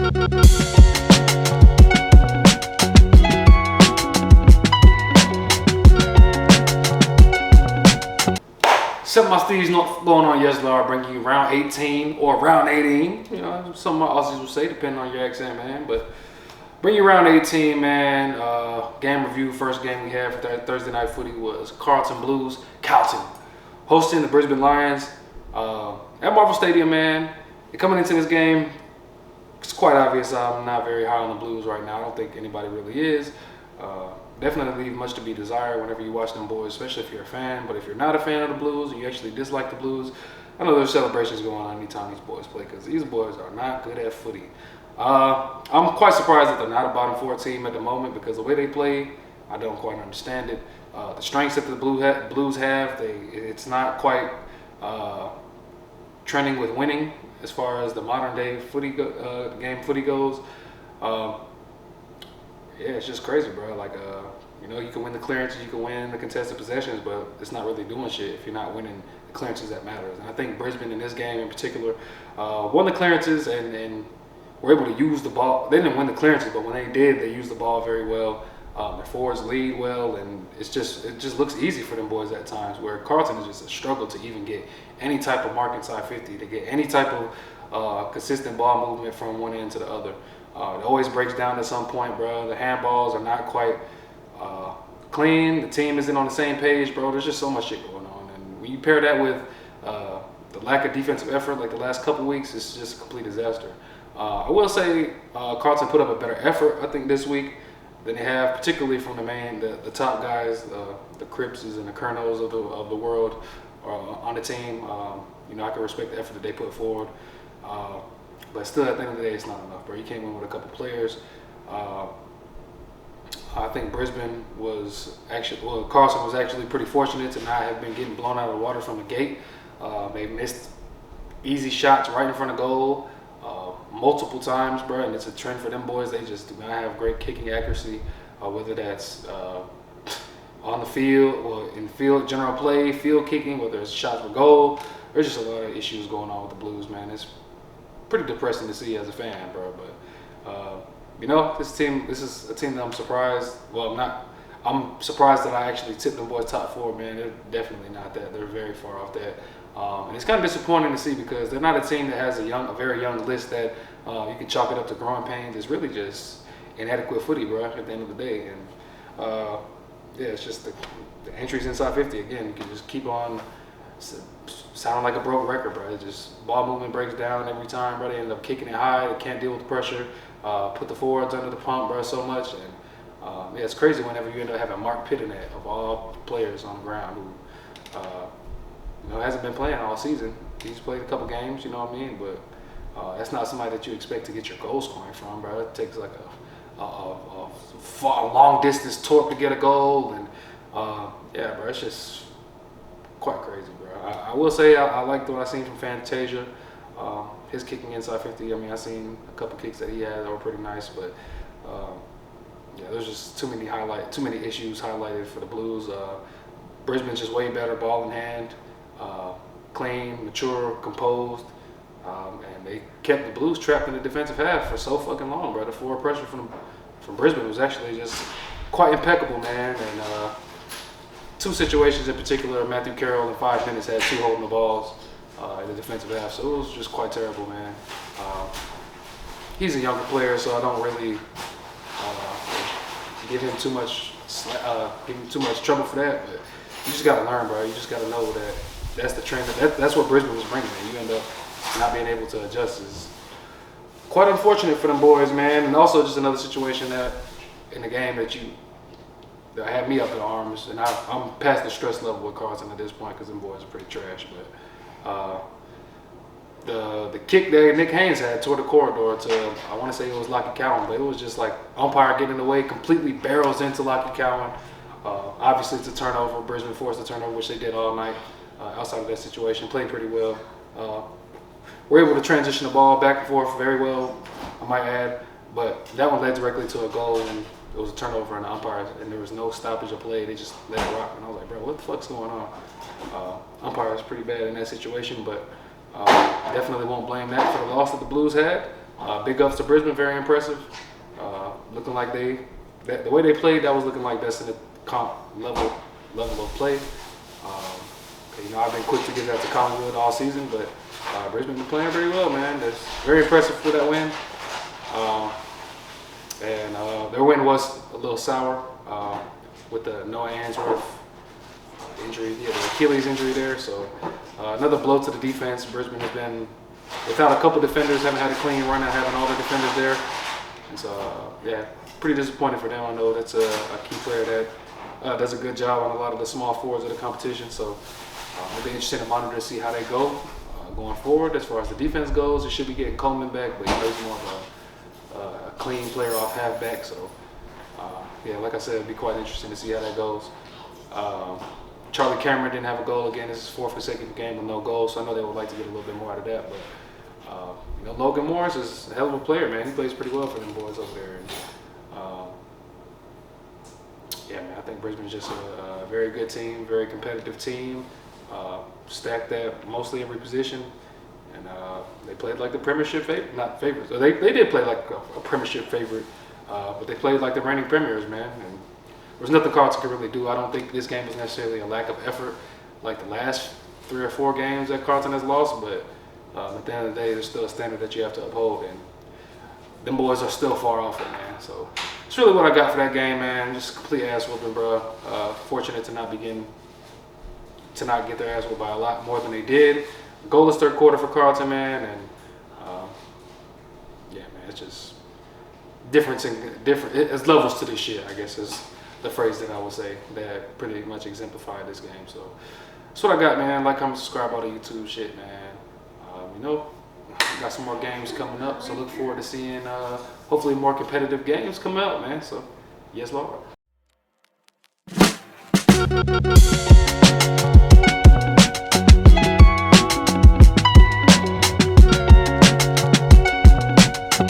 Except my STEEZ not going on yesterday, I'll bring you round 18 or round 18. You know, some of my Aussies will say, depending on your accent, man. But bring you round 18, man. Game review, first game we had for Thursday night footy was Carlton Blues, Carlton, hosting the Brisbane Lions at Marvel Stadium, man. And coming into this game, it's quite obvious I'm not very high on the Blues right now. I don't think anybody really is. Definitely leave much to be desired whenever you watch them boys, especially if you're a fan. But if you're not a fan of the Blues and you actually dislike the Blues, I know there's celebrations going on anytime these boys play because these boys are not good at footy. I'm quite surprised that they're not a bottom 4 team at the moment because the way they play, I don't quite understand it. The strengths that the Blues have, it's not quite trending with winning as far as the modern day footy goes. Yeah, it's just crazy, bro. Like, you know, you can win the clearances, you can win the contested possessions, but it's not really doing shit if you're not winning the clearances that matters. And I think Brisbane in this game in particular won the clearances and were able to use the ball. They didn't win the clearances, but when they did, they used the ball very well. Their forwards lead well, and it just looks easy for them boys at times. Where Carlton is just a struggle to even get any type of mark inside 50, to get any type of consistent ball movement from one end to the other. It always breaks down at some point, bro. The handballs are not quite clean. The team isn't on the same page, bro. There's just so much shit going on. And when you pair that with the lack of defensive effort like the last couple weeks, it's just a complete disaster. I will say Carlton put up a better effort, I think, this week than they have, particularly from the top guys, the Crippses and the Colonels of the world on the team. You know, I can respect the effort that they put forward. But still, at the end of the day, it's not enough, bro. You can't win with a couple players. I think Carlton was actually pretty fortunate to not have been getting blown out of the water from the gate. They missed easy shots right in front of goal multiple times, bro, and it's a trend for them boys. They just do not have great kicking accuracy, whether that's on the field or in field, general play, field kicking, whether it's shots for goal. There's just a lot of issues going on with the Blues, man. It's pretty depressing to see as a fan, bro. But you know, this is a team that I'm surprised. Well, I'm surprised that I actually tipped them boys top 4, man. They're definitely not that. They're very far off that. And it's kind of disappointing to see because they're not a team that has a very young list that you can chalk it up to growing pains. It's really just inadequate footy, bro, at the end of the day. And yeah, it's just the entries inside 50. Again, you can just keep on sounding like a broke record, bro. It just ball movement breaks down every time, bro. They end up kicking it high. They can't deal with the pressure. Put the forwards under the pump, bro, so much. And yeah, it's crazy whenever you end up having Mark Pittonet of all players on the ground who you know, hasn't been playing all season. He's played a couple games, you know what I mean? But that's not somebody that you expect to get your goal scoring from, bro. It takes like a long distance torp to get a goal, and yeah, bro, it's just quite crazy, bro. I will say I liked what I seen from Fantasia. His kicking inside 50. I mean, I seen a couple kicks that he had that were pretty nice, but yeah, there's just too many issues highlighted for the Blues. Brisbane's just way better, ball in hand, clean, mature, composed, and they kept the Blues trapped in the defensive half for so fucking long, bro. The forward pressure from Brisbane was actually just quite impeccable, man. And 2 situations in particular, Matthew Carroll in 5 minutes had 2 holding the balls in the defensive half, so it was just quite terrible, man. He's a younger player, so I don't really give him too much trouble for that. But you just gotta learn, bro. You just gotta know that that's the trend. That's what Brisbane was bringing. You end up not being able to adjust is quite unfortunate for them boys, man. And also just another situation that in the game that had me up in arms, and I'm past the stress level with Carlton at this point because them boys are pretty trash. But the kick that Nick Haynes had toward the corridor to, I want to say it was Lockie Cowan, but it was just like umpire getting in the way, completely barrels into Lockie Cowan. Obviously it's a turnover. Brisbane forced a turnover, which they did all night. Outside of that situation, played pretty well. We're able to transition the ball back and forth very well, I might add. But that one led directly to a goal, and it was a turnover in the umpires, and there was no stoppage of play. They just let it rock, and I was like, bro, what the fuck's going on? Umpire is pretty bad in that situation, but definitely won't blame that for the loss that the Blues had. Big ups to Brisbane, very impressive. Looking like the way they played, that was looking like best in the comp level of play. I've been quick to give that to Collingwood all season, but Brisbane been playing pretty well, man. That's very impressive for that win. Their win was a little sour with the Noah Answorth injury, the Achilles injury there. So another blow to the defense. Brisbane has been without a couple defenders, haven't had a clean run, and having all the defenders there. And so, pretty disappointing for them. I know that's a key player that does a good job on a lot of the small forwards of the competition. So it'll be interesting to monitor to see how they go going forward. As far as the defense goes, they should be getting Coleman back, but he plays more of a clean player off halfback. So, like I said, it'll be quite interesting to see how that goes. Charlie Cameron didn't have a goal again. This is his 4th consecutive game with no goals, so I know they would like to get a little bit more out of that. But Logan Morris is a hell of a player, man. He plays pretty well for them boys over there. And, man, I think Brisbane's just a very good team, very competitive team. Stacked at mostly every position, and they played like the Premiership not favorites. So they did play like a Premiership favorite, but they played like the reigning premiers, man. And there's nothing Carlton could really do. I don't think this game was necessarily a lack of effort like the last 3 or 4 games that Carlton has lost, but at the end of the day, there's still a standard that you have to uphold, and them boys are still far off it, man. So it's really what I got for that game, man. Just complete ass whooping, bro. Fortunate to not get their ass whooped by a lot more than they did. Goalless 3rd quarter for Carlton, man, and man, it's just different. It's levels to this shit, I guess is the phrase that I would say that pretty much exemplified this game. So that's what I got, man. Like, comment, subscribe, all the YouTube shit, man. We got some more games coming up, so look forward to seeing hopefully more competitive games come out, man. So yes, Lord.